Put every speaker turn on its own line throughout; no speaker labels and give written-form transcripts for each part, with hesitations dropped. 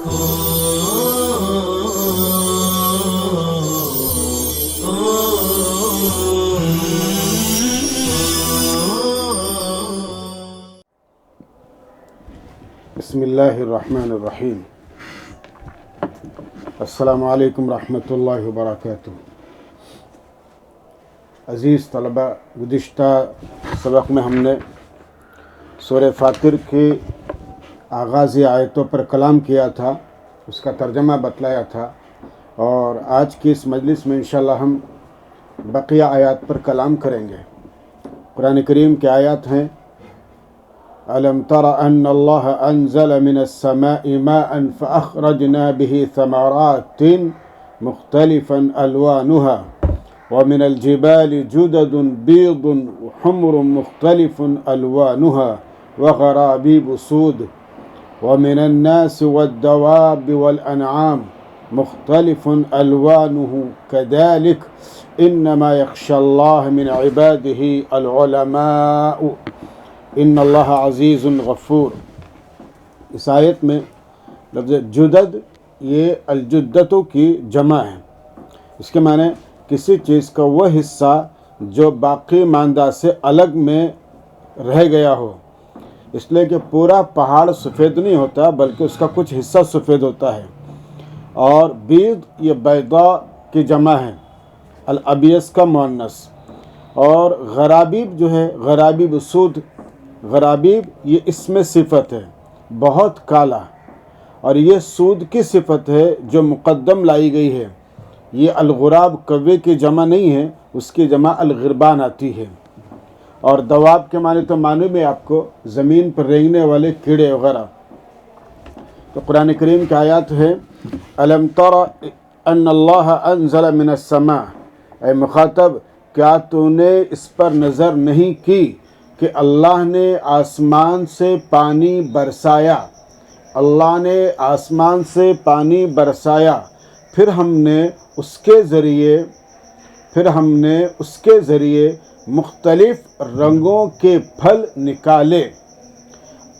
بسم اللہ الرحمن الرحیم۔ السلام علیکم ورحمۃ اللہ وبرکاتہ۔ عزیز طلبہ، گزشتہ سبق میں ہم نے سورہ فاطر کی آغازی آیتوں پر کلام کیا تھا، اس کا ترجمہ بتلایا تھا، اور آج کی اس مجلس میں انشاءاللہ ہم بقیہ آیات پر کلام کریں گے۔ قرآن کریم کے آیات ہیں: أَلَمْ تَرَ أَنَّ اللَّهَ أَنزَلَ مِنَ السَّمَاءِ مَاءً فَأَخْرَجْنَا بِهِ ثَمَرَاتٍ مُخْتَلِفًا أَلْوَانُهَا وَمِنَ الْجِبَالِ جُدَدٌ بِيضٌ وَحُمْرٌ مُخْتَلِفٌ أَلْوَانُهَا وَغَرَابِيبُ سُودٌ وَمِنَ النَّاسِ وَالدَّوَابِّ وَالْأَنْعَامِ مُخْتَلِفٌ أَلْوَانُهُ كَذَلِكَ إِنَّمَا يَخْشَى اللَّهَ مِنْ عِبَادِهِ الْعُلَمَاءُ ان اللہ عزیز غفور۔ اس آیت میں لفظ جدد یہ الجدتوں کی جمع ہے۔ اس کے معنی کسی چیز کا وہ حصہ جو باقی ماندہ سے الگ میں رہ گیا ہو، اس لیے کہ پورا پہاڑ سفید نہیں ہوتا بلکہ اس کا کچھ حصہ سفید ہوتا ہے۔ اور بیض یہ بیضاء کی جمع ہے، الابیض کا مؤنث۔ اور غرابیب جو ہے، غرابیب سود، غرابیب یہ اسم صفت ہے، بہت کالا، اور یہ سود کی صفت ہے جو مقدم لائی گئی ہے۔ یہ الغراب کوے کی جمع نہیں ہے، اس کی جمع الغربان آتی ہے۔ اور دواب کے معنی تو معلوم ہے آپ کو، زمین پر رینگنے والے کیڑے وغیرہ۔ تو قرآن کریم کی آیات ہے: أَلَمْ تَرَ أَنَّ اللَّهَ أَنزَلَ مِنَ السَّمَاءِ، اے مخاطب کیا تو نے اس پر نظر نہیں کی کہ اللہ نے آسمان سے پانی برسایا، اللہ نے آسمان سے پانی برسایا، پھر ہم نے اس کے ذریعے مختلف رنگوں کے پھل نکالے،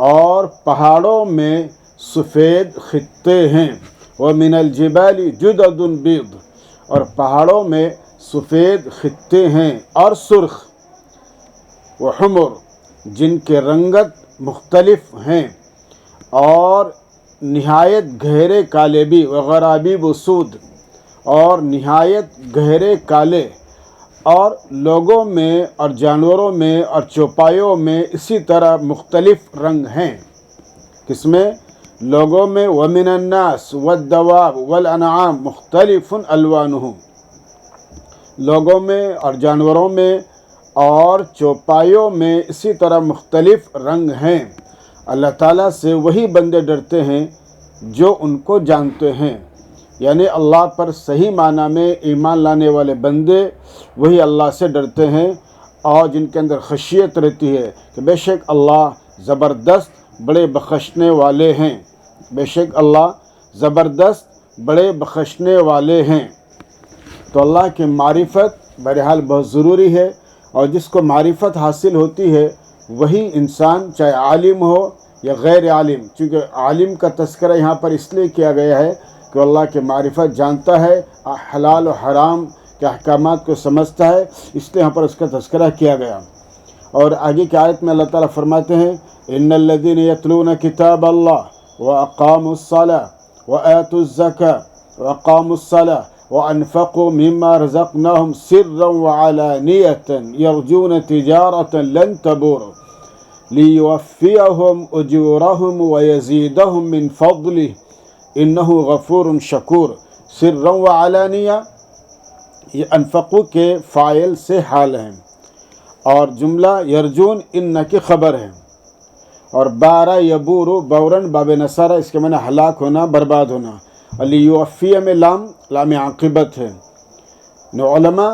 اور پہاڑوں میں سفید خطے ہیں، وَمِنَ الْجِبَالِ جُدَدٌ بِيضٌ، اور پہاڑوں میں سفید خطے ہیں اور سرخ، وحمر جن کے رنگت مختلف ہیں، اور نہایت گہرے کالے بھی، وغرابیب سود، اور نہایت گہرے کالے، اور لوگوں میں اور جانوروں میں اور چوپایوں میں اسی طرح مختلف رنگ ہیں۔ کس میں؟ لوگوں میں۔ وَمِنَ النَّاسِ وَالدَّوَابِّ وَالْأَنْعَامِ مُخْتَلِفٌ أَلْوَانُهُ، لوگوں میں اور جانوروں میں اور چوپایوں میں اسی طرح مختلف رنگ ہیں۔ اللہ تعالیٰ سے وہی بندے ڈرتے ہیں جو ان کو جانتے ہیں، یعنی اللہ پر صحیح معنی میں ایمان لانے والے بندے وہی اللہ سے ڈرتے ہیں، اور جن کے اندر خشیت رہتی ہے کہ بے شک اللہ زبردست بڑے بخشنے والے ہیں، بے شک اللہ زبردست بڑے بخشنے والے ہیں۔ تو اللہ کی معرفت بہرحال بہت ضروری ہے، اور جس کو معرفت حاصل ہوتی ہے وہی انسان، چاہے عالم ہو یا غیر عالم، چونکہ عالم کا تذکرہ یہاں پر اس لیے کیا گیا ہے کہ اللہ کی معرفت جانتا ہے، حلال و حرام کے احکامات کو سمجھتا ہے، اس لیے یہاں پر اس کا تذکرہ کیا گیا۔ اور آگے کی آیت میں اللہ تعالیٰ فرماتے ہیں: إِنَّ الَّذِينَ يَتْلُونَ كِتَابَ اللَّهِ وَأَقَامُوا الصَّلَاةَ وَآتُوا الزَّكَاةَ وَأَقَامُوا الصَّلَاةَ وَأَنفَقُوا مِمَّا رَزَقْنَاهُمْ سِرًّا وَعَلَانِيَةً يَرْجُونَ تِجَارَةً لَن تَبُورَ لِيُوَفِّيَهُمْ أُجُورَهُمْ وَيَزِيدَهُمْ مِنْ فَضْلِهِ إِنَّهُ غَفُورٌ شَكُورٌ۔ سِرًّا وَعَلَانِيَةً یہ انفقوا کے فاعل سے حال ہیں، اور جملہ یرجون ان کی خبر ہے، اور بارہ یبور بورن باب نصارہ، اس کے معنی ہلاک ہونا، برباد ہونا۔ لیوفیہ میں لام عاقبت ہے۔ علماء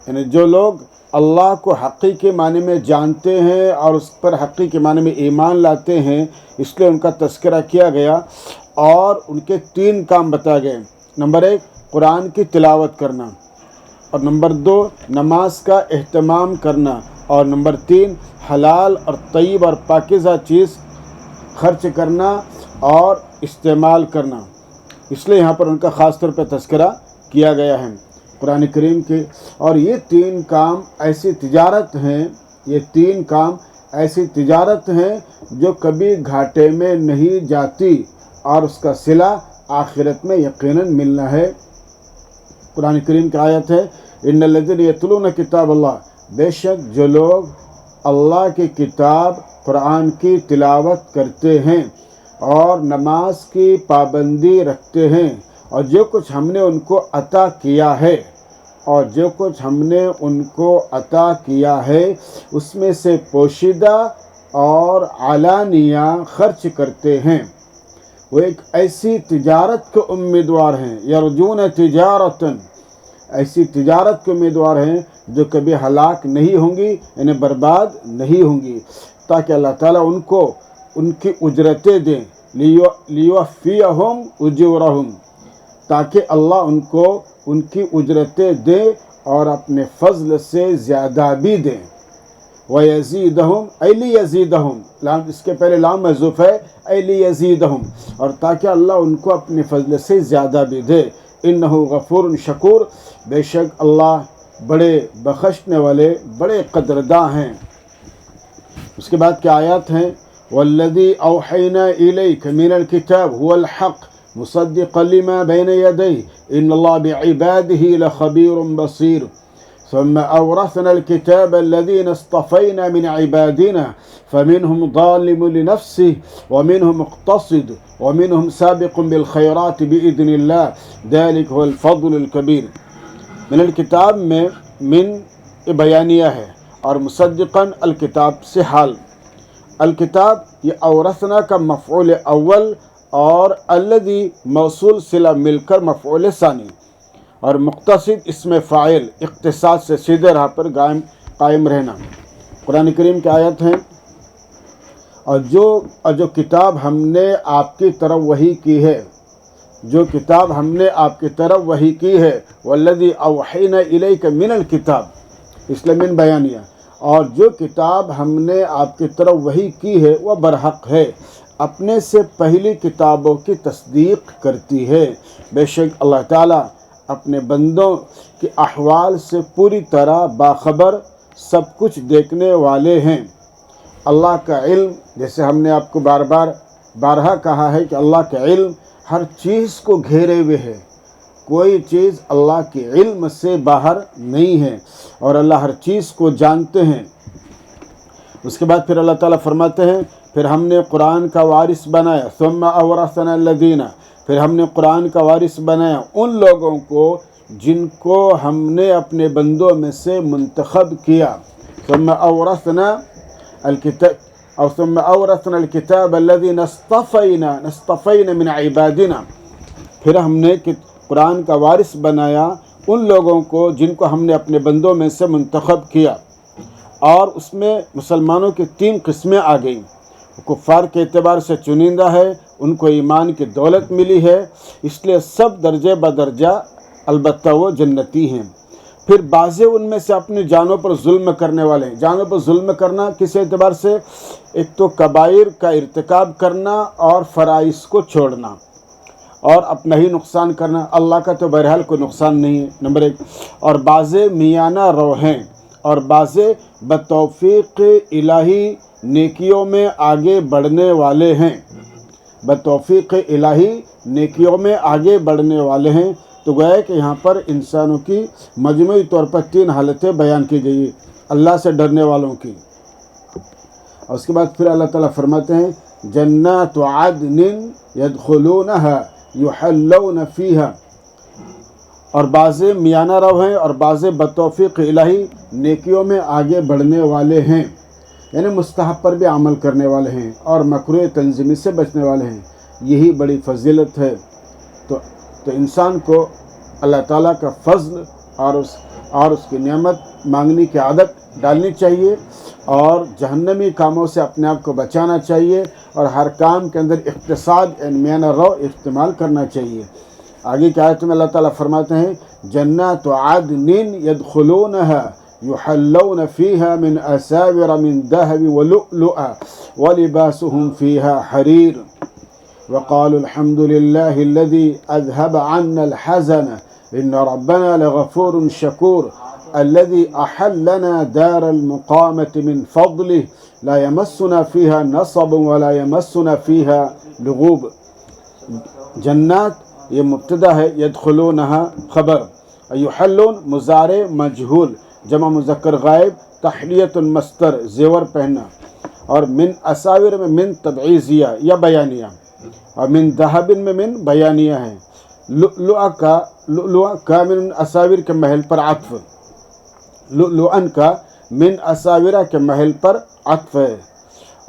یعنی جو لوگ اللہ کو حقیقی معنی میں جانتے ہیں اور اس پر حقیقی معنی میں ایمان لاتے ہیں، اس لیے ان کا تذکرہ کیا گیا، اور ان کے 3 کام بتائے گئے۔ نمبر 1 قرآن کی تلاوت کرنا، اور نمبر 2 نماز کا اہتمام کرنا، اور نمبر 3 حلال اور طیب اور پاکیزہ چیز خرچ کرنا، اور استعمال کرنا، اس لیے یہاں پر ان کا خاص طور پہ تذکرہ کیا گیا ہے قرآن کریم کے۔ اور یہ 3 کام ایسی تجارت ہیں، یہ 3 کام ایسی تجارت ہیں جو کبھی گھاٹے میں نہیں جاتی، اور اس کا صلہ آخرت میں یقیناً ملنا ہے۔ قرآن کریم کی آیت ہے، ان الذین یتلون کتاب اللہ، بے شک جو لوگ اللہ کی کتاب قرآن کی تلاوت کرتے ہیں اور نماز کی پابندی رکھتے ہیں، اور جو کچھ ہم نے ان کو عطا کیا ہے، اور جو کچھ ہم نے ان کو عطا کیا ہے اس میں سے پوشیدہ اور علانیہ خرچ کرتے ہیں، وہ ایک ایسی تجارت کے امیدوار ہیں، یرجون تجارتاً، ایسی تجارت کے امیدوار ہیں جو کبھی ہلاک نہیں ہوں گی، یعنی برباد نہیں ہوں گی، تاکہ اللہ تعالیٰ ان کو ان کی اجرتیں دیں، لیوفیہم اجورہم، تاکہ اللہ ان کو ان کی اجرتیں دیں اور اپنے فضل سے زیادہ بھی دیں۔ وَيَزِيدَهُمْ أَيْ لِيَزِيدَهُمْ، لام اس کے پہلے لام محذوف ہے، أَيْ لِيَزِيدَهُمْ، اور تاکہ اللہ ان کو اپنے فضل سے زیادہ بھی دے۔ إِنَّهُ غَفُورٌ شَكُورٌ، بے شک اللہ بڑے بخشنے والے، بڑے قدرداں ہیں۔ اس کے بعد کیا آیات ہیں، وَالَّذِي أَوْحَيْنَا إِلَيْكَ مِنَ الْكِتَابِ هُوَ الْحَقُّ مُصَدِّقًا لِمَا بَيْنَ يَدَيْهِ إِنَّ اللَّهَ بِعِبَادِهِ لَخَبِيرٌ بَصِيرٌ ثم أورثنا الكتاب الذين اصطفينا من عبادنا فمنهم ظالم لنفسه ومنهم مقتصد ومنهم سابق بالخيرات بإذن الله ذلك هو الفضل الكبير۔ من الکتاب میں من بیانیہ ہے، اور مصدقاً الکتاب سے حال۔ الکتاب یہ اورثنا کا مفعول اول اور الذی موصول صلہ مل کر مفعول ثانی، اور مقتصد اسم فاعل، اقتصاد سے سیدھے راہ پر قائم رہنا۔ قرآن کریم کی آیت ہیں، اور جو کتاب ہم نے آپ کی طرف وحی کی ہے، جو کتاب ہم نے آپ کی طرف وحی کی ہے، والذی اوحینا الیک من الکتاب، اس لیے من بیانیہ، اور جو کتاب ہم نے آپ کی طرف وحی کی ہے وہ برحق ہے، اپنے سے پہلی کتابوں کی تصدیق کرتی ہے۔ بے شک اللہ تعالیٰ اپنے بندوں کے احوال سے پوری طرح باخبر، سب کچھ دیکھنے والے ہیں۔ اللہ کا علم، جیسے ہم نے آپ کو بارہا کہا ہے کہ اللہ کا علم ہر چیز کو گھیرے ہوئے ہے، کوئی چیز اللہ کے علم سے باہر نہیں ہے، اور اللہ ہر چیز کو جانتے ہیں۔ اس کے بعد پھر اللہ تعالیٰ فرماتے ہیں، پھر ہم نے قرآن کا وارث بنایا، ثم اورثنا الذین، پھر ہم نے قرآن کا وارث بنایا ان لوگوں کو جن کو ہم نے اپنے بندوں میں سے منتخب کیا۔ ثم اورثنا الکتاب الذین اصطفینا من عبادنا، پھر ہم نے قرآن کا وارث بنایا ان لوگوں کو جن کو ہم نے اپنے بندوں میں سے منتخب کیا۔ اور اس میں مسلمانوں کی 3 قسمیں آ گئیں۔ کفار کے اعتبار سے چنندہ ہے، ان کو ایمان کی دولت ملی ہے، اس لیے سب درجے بدرجہ البتہ وہ جنتی ہیں۔ پھر بعض ان میں سے اپنی جانوں پر ظلم کرنے والے ہیں۔ جانوں پر ظلم کرنا کس اعتبار سے، ایک تو کبائر کا ارتکاب کرنا اور فرائض کو چھوڑنا، اور اپنا ہی نقصان کرنا، اللہ کا تو بہرحال کوئی نقصان نہیں ہے، نمبر 1۔ اور بعض میانہ رو ہیں، اور بعض بتوفیق الہی نیکیوں میں آگے بڑھنے والے ہیں، بتوفیق الہی نیکیوں میں آگے بڑھنے والے ہیں۔ تو گویا کہ یہاں پر انسانوں کی مجموعی طور پر 3 حالتیں بیان کی گئی اللہ سے ڈرنے والوں کی۔ اور اس کے بعد پھر اللہ تعالیٰ فرماتے ہیں، جنات عدن يدخلونها يحلون فيها، اور بعض میانہ رو ہیں اور بعض بتوفیق الہی نیکیوں میں آگے بڑھنے والے ہیں، یعنی مستحب پر بھی عمل کرنے والے ہیں اور مکروہ تنظیمی سے بچنے والے ہیں۔ یہی بڑی فضیلت ہے۔ تو انسان کو اللہ تعالیٰ کا فضل اور اس کی نعمت مانگنے کی عادت ڈالنی چاہیے، اور جہنمی کاموں سے اپنے آپ کو بچانا چاہیے، اور ہر کام کے اندر اقتصاد میانہ رو استعمال کرنا چاہیے۔ آگے کی آیت میں اللہ تعالیٰ فرماتے ہیں، جنات عدن يدخلونها يحلون فيها من أساور من ذهب ولؤلؤا ولباسهم فيها حرير۔ وقالوا الحمد لله الذي أذهب عنا الحزن إن ربنا لغفور شكور الذي أحلنا دار المقامة من فضله لا يمسنا فيها نصب ولا يمسنا فيها لغوب. جنات یہ مبتدا ہے، يدخلونها خبر، يحلون مضارع مجهول، جمع مذکر غائب، تحلیت المصدر زیور پہننا، اور من اساور میں من تبعیضیہ یا بیانیہ، اور من ذهب میں من بیانیہ ہے. لؤلؤ کا من اساور کے محل پر عطف، لؤلؤن کا من اساورہ کے محل پر عطف ہے،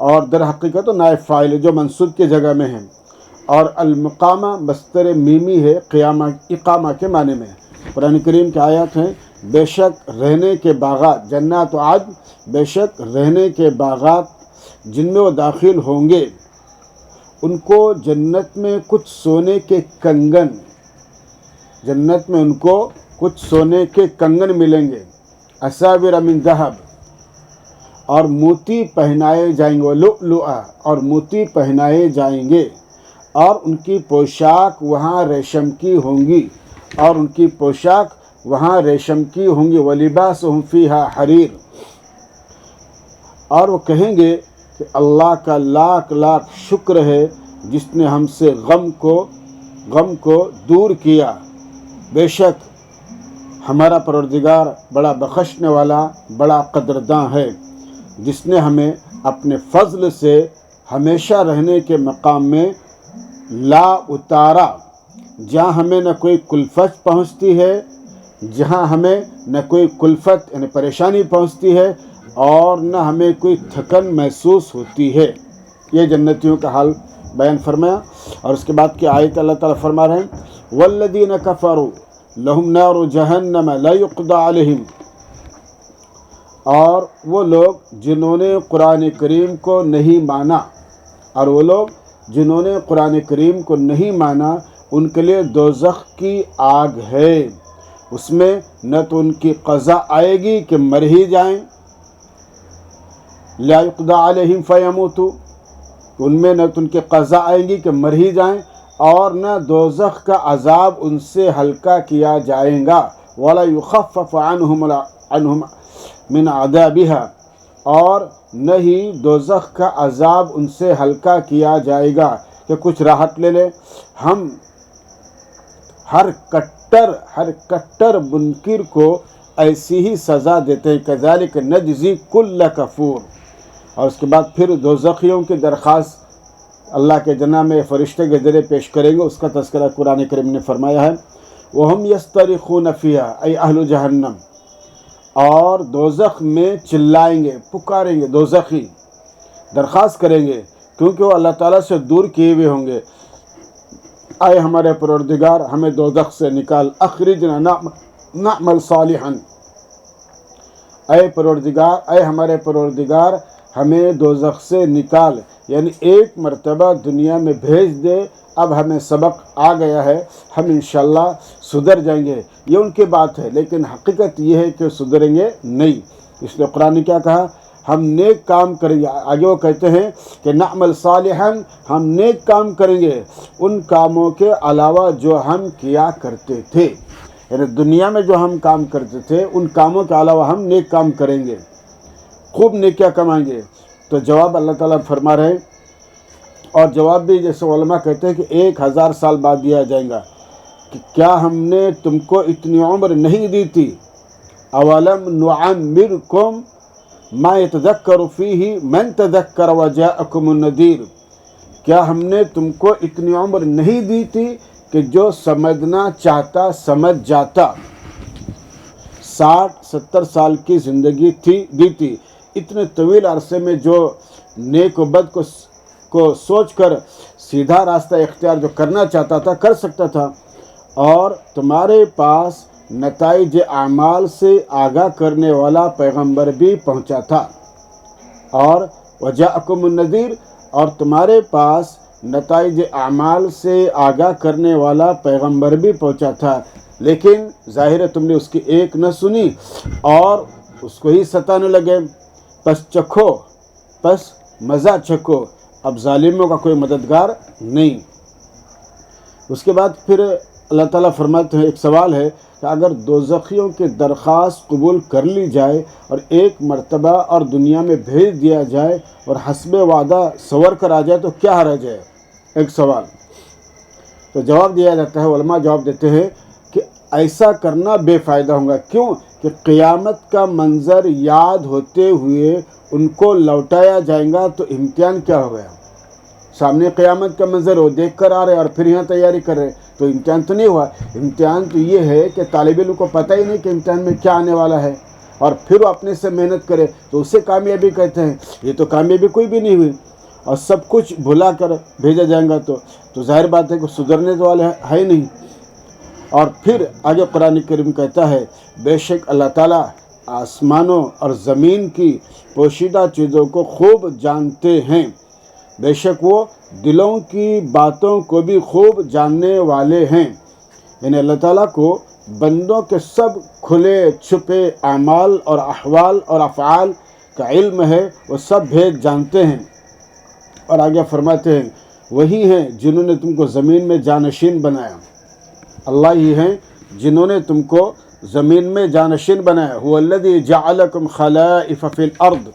اور در حقیقت نائب فاعل جو منصوب کی جگہ میں ہے. اور المقامہ مصدر میمی ہے قیامہ اقامہ کے معنی میں. قرآن کریم کی آیات ہیں، بے شک رہنے کے باغات، جنات و عدن، بے شک رہنے کے باغات جن میں وہ داخل ہوں گے، ان کو جنت میں کچھ سونے کے کنگن، جنت میں ان کو کچھ سونے کے کنگن ملیں گے، اساور من ذہب، اور موتی پہنائے جائیں گے، لؤلؤا، اور موتی پہنائے جائیں گے، اور ان کی پوشاک وہاں ریشم کی ہوں گی، اور ان کی پوشاک وہاں ریشم کی ہوں گی. وَلِبَاسُهُمْ فِيهَا حَرِيرٌ، اور وہ کہیں گے کہ اللہ کا لاکھ لاکھ شکر ہے جس نے ہم سے غم کو دور کیا. بے شک ہمارا پروردگار بڑا بخشنے والا، بڑا قدرداں ہے، جس نے ہمیں اپنے فضل سے ہمیشہ رہنے کے مقام میں لا اتارا، جہاں ہمیں نہ کوئی کلفت پہنچتی ہے، جہاں ہمیں نہ کوئی کلفت یعنی پریشانی پہنچتی ہے، اور نہ ہمیں کوئی تھکن محسوس ہوتی ہے. یہ جنتیوں کا حال بیان فرمایا. اور اس کے بعد کی آیت اللہ تعالیٰ فرما رہے ہیں، والذین کفروا لہم نار جہنم لا یقضی علیہم، اور وہ لوگ جنہوں نے قرآن کریم کو نہیں مانا، اور وہ لوگ جنہوں نے قرآن کریم کو نہیں مانا، ان کے لیے دوزخ کی آگ ہے. اس میں نہ تو ان کی قضا آئے گی کہ مر ہی جائیں، لا یقضی علیہم فیموتوا، ان میں نہ تو ان کی قضا آئے گی کہ مر ہی جائیں، اور نہ دوزخ کا عذاب ان سے ہلکا کیا جائے گا. ولا یخفف عنہم من عذابها، اور نہ ہی دوزخ کا عذاب ان سے ہلکا کیا جائے گا کہ کچھ راحت لے لے. ہم ہر کٹر منکر کو ایسی ہی سزا دیتے ہیں، کذالک نجزی کل کفور. اور اس کے بعد پھر دوزخیوں کی درخواست اللہ کے جناب میں فرشتے کے ذریعے پیش کریں گے. اس کا تذکرہ قرآن کریم نے فرمایا ہے، وَهُمْ يَسْتَرِخُونَ فِيهَا، ای اہل جہنم، اور دوزخ میں چلائیں گے، پکاریں گے، دوزخی درخواست کریں گے، کیونکہ وہ اللہ تعالیٰ سے دور کیے ہوئے ہوں گے. اے ہمارے پروردگار ہمیں دوزخ سے نکال، اخرجنا نعمل صالحا، اے ہمارے پروردگار ہمیں دوزخ سے نکال، یعنی ایک مرتبہ دنیا میں بھیج دے، اب ہمیں سبق آ گیا ہے، ہم انشاءاللہ سدھر جائیں گے. یہ ان کی بات ہے، لیکن حقیقت یہ ہے کہ سدھریں گے نہیں. اس لیے قرآن نے کیا کہا، ہم نیک کام کریں گے. آگے وہ کہتے ہیں کہ نعمل صالحا، ہم نیک کام کریں گے ان کاموں کے علاوہ جو ہم کیا کرتے تھے، یعنی دنیا میں جو ہم کام کرتے تھے ان کاموں کے علاوہ ہم نیک کام کریں گے، خوب نیکیاں کمائیں گے. تو جواب اللہ تعالیٰ فرما رہے ہیں، اور جواب بھی جیسے علماء کہتے ہیں کہ 1000 سال بعد دیا جائے گا، کہ کیا ہم نے تم کو اتنی عمر نہیں دی تھی؟ اولم نعمرکم ما یتذکر فیہ من تذکر وجاءکم النذیر، کیا ہم نے تم کو اتنی عمر نہیں دی تھی کہ جو سمجھنا چاہتا سمجھ جاتا؟ 60-70 سال کی زندگی دی تھی. اتنے طویل عرصے میں جو نیک و بد کو سوچ کر سیدھا راستہ اختیار جو کرنا چاہتا تھا کر سکتا تھا. اور تمہارے پاس نتائج اعمال سے آگاہ کرنے والا پیغمبر بھی پہنچا تھا. اور وجاءکم النذیر، اور تمہارے پاس نتائج اعمال سے آگاہ کرنے والا پیغمبر بھی پہنچا تھا، لیکن ظاہر ہے تم نے اس کی ایک نہ سنی اور اس کو ہی ستانے لگے. پس مزہ چکھو، اب ظالموں کا کوئی مددگار نہیں. اس کے بعد پھر اللہ تعالیٰ فرماتے ہیں، ایک سوال ہے کہ اگر دوزخیوں کی درخواست قبول کر لی جائے اور ایک مرتبہ اور دنیا میں بھیج دیا جائے اور حسب وعدہ سنور کر آ جائے تو کیا حرج ہے؟ ایک سوال. تو جواب دیا جاتا ہے، علماء جواب دیتے ہیں کہ ایسا کرنا بے فائدہ ہوگا. کیوں؟ کہ قیامت کا منظر یاد ہوتے ہوئے ان کو لوٹایا جائے گا تو امتحان کیا ہو گیا؟ سامنے قیامت کا منظر وہ دیکھ کر آ رہے اور پھر یہاں تیاری کر رہے، تو امتحان تو نہیں ہوا. امتحان تو یہ ہے کہ طالب علم کو پتہ ہی نہیں کہ امتحان میں کیا آنے والا ہے، اور پھر وہ اپنے سے محنت کرے تو اسے کامیابی کہتے ہیں. یہ تو کامیابی کوئی بھی نہیں ہوئی، اور سب کچھ بھلا کر بھیجا جائے گا تو ظاہر بات ہے کہ سدھرنے والے ہے ہی نہیں. اور پھر آگے قرآن کریم کہتا ہے، بے شک اللہ تعالیٰ آسمانوں اور زمین کی پوشیدہ چیزوں کو خوب جانتے ہیں، بے شک وہ دلوں کی باتوں کو بھی خوب جاننے والے ہیں. یعنی اللہ تعالیٰ کو بندوں کے سب کھلے چھپے اعمال اور احوال اور افعال کا علم ہے، وہ سب بھید جانتے ہیں. اور آگے فرماتے ہیں، وہی ہیں جنہوں نے تم کو زمین میں جانشین بنایا. اللہ ہی ہیں جنہوں نے تم کو زمین میں جانشین بنایا. هو الذی جعلکم خلائف فی الارض.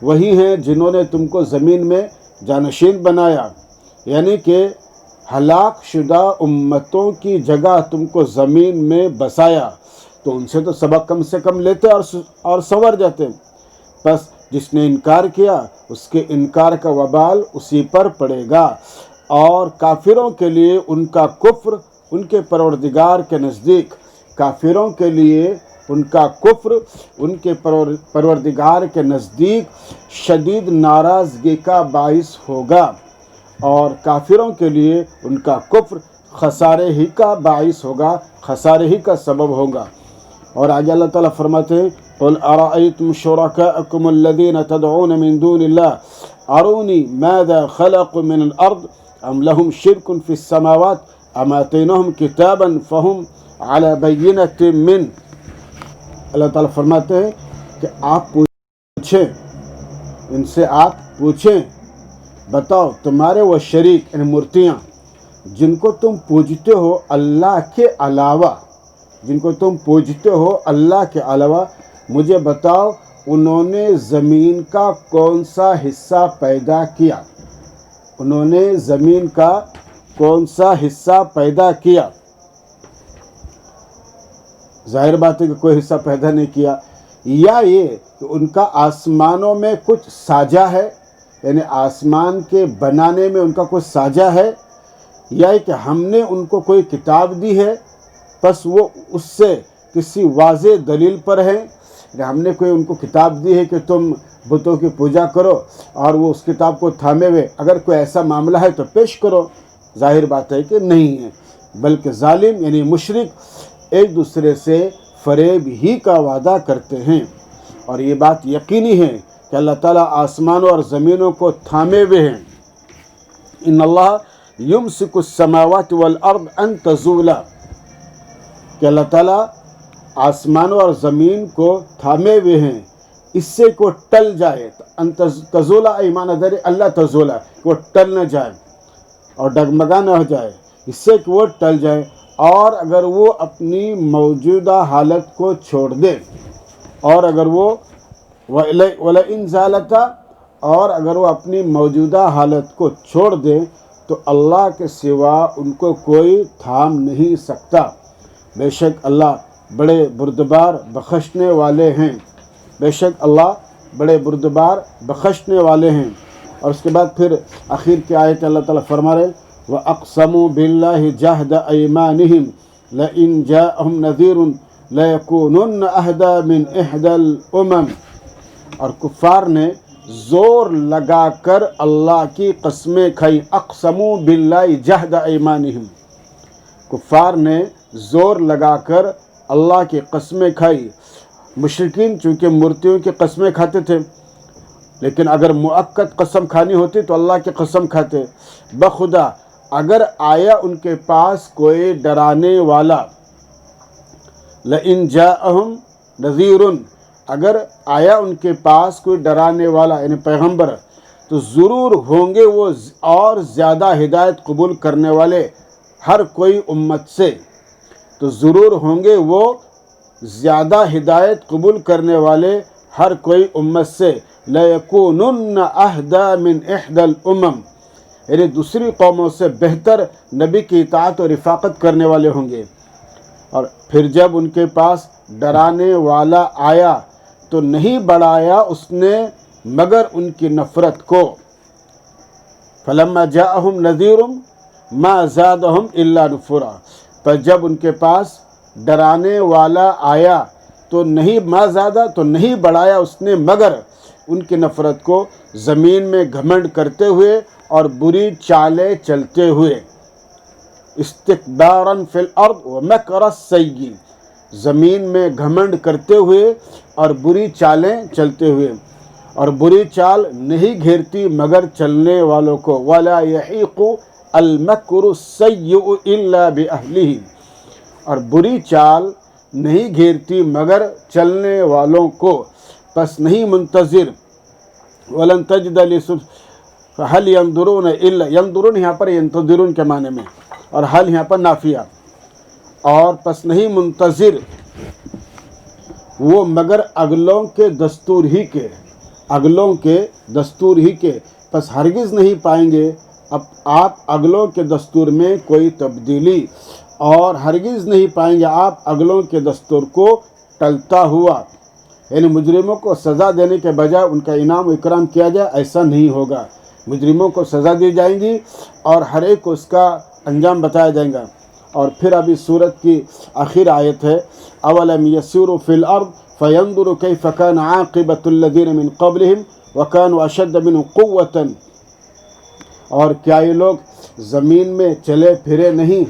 وہی ہیں جنہوں نے تم کو زمین میں جانشین بنایا، یعنی کہ ہلاک شدہ امتوں کی جگہ تم کو زمین میں بسایا. تو ان سے تو سبق کم سے کم لیتے اور سنور جاتے. بس جس نے انکار کیا اس کے انکار کا وبال اسی پر پڑے گا، اور کافروں کے لیے ان کا کفر ان کے پروردگار کے نزدیک، کافروں کے لیے ان کا کفر ان کے پروردگار کے نزدیک شدید ناراضگی کا باعث ہوگا، اور کافروں کے لیے ان کا کفر خسارے ہی کا باعث ہوگا، خسارے ہی کا سبب ہوگا. اور آگے اللہ تعالیٰ فرماتے ہیں، قل ارأيتم شركاءكم الذين تدعون من دون الله اروني ماذا خلقوا من الارض ام لهم شرك في السماوات ام آتيناهم كتابا فهم على بينة منه. اللہ تعالیٰ فرماتے ہیں کہ آپ پوچھیں، ان سے آپ پوچھیں، بتاؤ تمہارے وہ شریک یعنی مورتیاں جن کو تم پوجتے ہو اللہ کے علاوہ، جن کو تم پوجتے ہو اللہ کے علاوہ، مجھے بتاؤ انہوں نے زمین کا کون سا حصہ پیدا کیا؟ انہوں نے زمین کا کون سا حصہ پیدا کیا؟ ظاہر بات ہے کہ کوئی حصہ پیدا نہیں کیا. یا یہ کہ ان کا آسمانوں میں کچھ ساجا ہے، یعنی آسمان کے بنانے میں ان کا کچھ ساجا ہے، یا کہ ہم نے ان کو کوئی کتاب دی ہے بس وہ اس سے کسی واضح دلیل پر ہیں. ہم نے کوئی ان کو کتاب دی ہے کہ تم بتوں کی پوجا کرو، اور وہ اس کتاب کو تھامے ہوئے، اگر کوئی ایسا معاملہ ہے تو پیش کرو. ظاہر بات ہے کہ نہیں ہے، بلکہ ظالم یعنی مشرک ایک دوسرے سے فریب ہی کا وعدہ کرتے ہیں. اور یہ بات یقینی ہے کہ اللہ تعالیٰ آسمانوں اور زمینوں کو تھامے ہوئے ہیں. ان اللہ یمسک السماوات والارض ان تزولا، کہ اللہ تعالیٰ آسمانوں اور زمین کو تھامے ہوئے ہیں اس سے کو ٹل جائے. تزولا ایمان در اللہ تزولا، وہ ٹل نہ جائے اور ڈگمگا نہ ہو جائے، اس سے کہ وہ ٹل جائے. اور اگر وہ اپنی موجودہ حالت کو چھوڑ دے، اور اگر وہ وَلَئِنْ زَالَتَا، اور اگر وہ اپنی موجودہ حالت کو چھوڑ دے تو اللہ کے سوا ان کو کوئی تھام نہیں سکتا. بے شک اللہ بڑے بردبار بخشنے والے ہیں، بے شک اللہ بڑے بردبار بخشنے والے ہیں. اور اس کے بعد پھر آخر کی آیت اللہ تعالیٰ فرما رہے، وَأَقْسَمُوا بِاللَّهِ جَهْدَ أَيْمَانِهِمْ لَئِنْ جَاءَهُمْ نَذِيرٌ لَيَكُونُنَّ أَهْدَىٰ مِنْ إِحْدَى الْأُمَمِ. اور کفار نے زور لگا کر اللہ کی قسمیں کھائی. اقسموا باللہ جہد ایمانہم، کفار نے زور لگا کر اللہ کی قسمیں کھائی. مشرکین چونکہ مورتیوں کی قسمیں کھاتے تھے، لیکن اگر مؤکد قسم کھانی ہوتی تو اللہ کی قسم کھاتے. بخدا اگر آیا ان کے پاس کوئی ڈرانے والا، لئن جاءہم نذیر، اگر آیا ان کے پاس کوئی ڈرانے والا یعنی پیغمبر، تو ضرور ہوں گے وہ اور زیادہ ہدایت قبول کرنے والے ہر کوئی امت سے، تو ضرور ہوں گے وہ زیادہ ہدایت قبول کرنے والے ہر کوئی امت سے۔ لَيَكُونُنَّ أَهْدَى مِنْ إِحْدَى الْأُمَمِ، یعنی دوسری قوموں سے بہتر نبی کی اطاعت و رفاقت کرنے والے ہوں گے۔ اور پھر جب ان کے پاس ڈرانے والا آیا تو نہیں بڑھایا اس نے مگر ان کی نفرت کو۔ فَلَمَّا جَاءَهُمْ نَذِيرٌ مَا زَادَهُمْ إِلَّا نُفُورًا، پر جب ان کے پاس ڈرانے والا آیا تو نہیں ما زیادہ تو نہیں بڑھایا اس نے مگر ان کی نفرت کو، زمین میں گھمنڈ کرتے ہوئے اور بری چالیں چلتے ہوئے۔ استکباراً فی الارض ومکر السیئ، زمین میں گھمنڈ کرتے ہوئے اور بری چالیں چلتے ہوئے، اور بری چال نہیں گھیرتی مگر چلنے والوں کو۔ ولا یحیق المکر السیئ الا باہلہ، اور بری چال نہیں گھیرتی مگر چلنے والوں کو، پس نہیں منتظر۔ ولن تجد هل ينظرون الا، ينظرون یہاں پر ينتظرون کے معنی میں، اور حل یہاں پر نافیہ، اور پس نہیں منتظر وہ مگر اگلوں کے دستور ہی کے، اگلوں کے دستور ہی کے، پس ہرگز نہیں پائیں گے اب آپ اگلوں کے دستور میں کوئی تبدیلی، اور ہرگز نہیں پائیں گے آپ اگلوں کے دستور کو ٹلتا ہوا۔ یعنی مجرموں کو سزا دینے کے بجائے ان کا انعام و اکرام کیا جائے، ایسا نہیں ہوگا۔ مجرموں کو سزا دی جائیں گی اور ہر ایک کو اس کا انجام بتایا جائے گا۔ اور پھر ابھی سورت کی آخر آیت ہے، اولم یسیروا فی الارض فینظروا کیف کان عاقبۃ الذین من قبلہم وکانوا اشد منہم قوۃ، اور کیا یہ لوگ زمین میں چلے پھرے نہیں،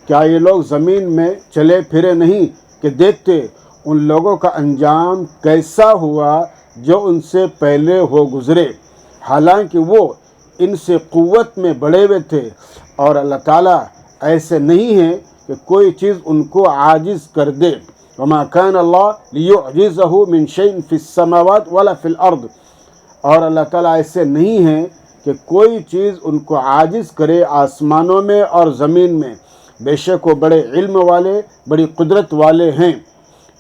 کیا یہ لوگ زمین میں چلے پھرے نہیں کہ دیکھتے ان لوگوں کا انجام کیسا ہوا جو ان سے پہلے ہو گزرے، حالانکہ وہ ان سے قوت میں بڑھے ہوئے تھے۔ اور اللہ تعالیٰ ایسے نہیں ہے کہ کوئی چیز ان کو عاجز کر دے۔ وما كان اللہ لیعجزہ من شیء فی السماوات ولا فی الارض، اور اللہ تعالیٰ ایسے نہیں ہے کہ کوئی چیز ان کو عاجز کرے آسمانوں میں اور زمین میں، بے شک وہ بڑے علم والے بڑی قدرت والے ہیں۔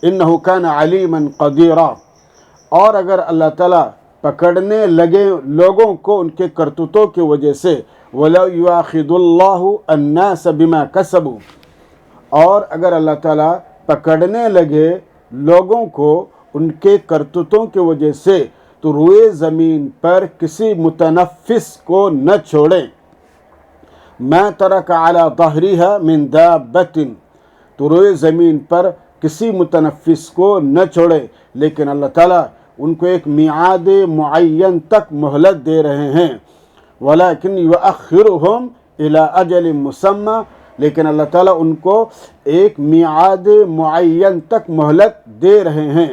انہ کان علیما قدیرا، اور اگر اللہ تعالیٰ پکڑنے لگے لوگوں کو ان کے کرتوتوں کی وجہ سے، وَلَوْ يُؤَاخِذُ اللَّهُ النَّاسَ بِمَا كَسَبُوا، اور اگر اللہ تعالیٰ پکڑنے لگے لوگوں کو ان کے کرتوتوں کی وجہ سے تو روئے زمین پر کسی متنفس کو نہ چھوڑیں۔ مَا تَرَكَ عَلَى ظَهْرِهَا مِن دَابَّةٍ، تو روئے زمین پر کسی متنفس کو نہ چھوڑے، لیکن اللہ تعالیٰ ان کو ایک میعاد معین تک مہلت دے رہے ہیں۔ وَلَكِنْ يُؤَخِّرُهُمْ إِلَىٰ أَجَلٍ مُّسَمًّى، لیکن اللہ تعالیٰ ان کو ایک میعاد معین تک مہلت دے رہے ہیں۔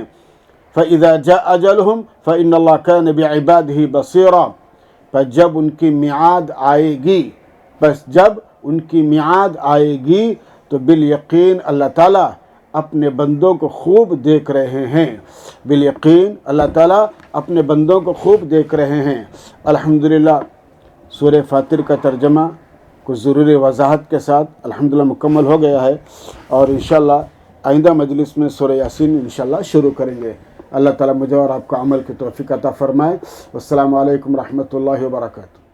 فَإِذَا جَاءَ أَجَلُهُمْ فَإِنَّ اللَّهَ كَانَ بِعِبَادِهِ بَصِيرًا، پس جب ان کی میعاد آئے گی، بس جب ان کی میعاد آئے گی تو بالیقین اللہ تعالیٰ اپنے بندوں کو خوب دیکھ رہے ہیں۔ بالیقین اللہ تعالیٰ اپنے بندوں کو خوب دیکھ رہے ہیں۔ الحمدللہ سورہ فاطر کا ترجمہ کچھ ضروری وضاحت کے ساتھ الحمدللہ مکمل ہو گیا ہے، اور انشاءاللہ آئندہ مجلس میں سورہ یاسین انشاءاللہ شروع کریں گے۔ اللہ تعالیٰ مجھے اور آپ کو عمل کی توفیق عطا فرمائے۔ والسلام علیکم ورحمۃ اللہ وبرکاتہ۔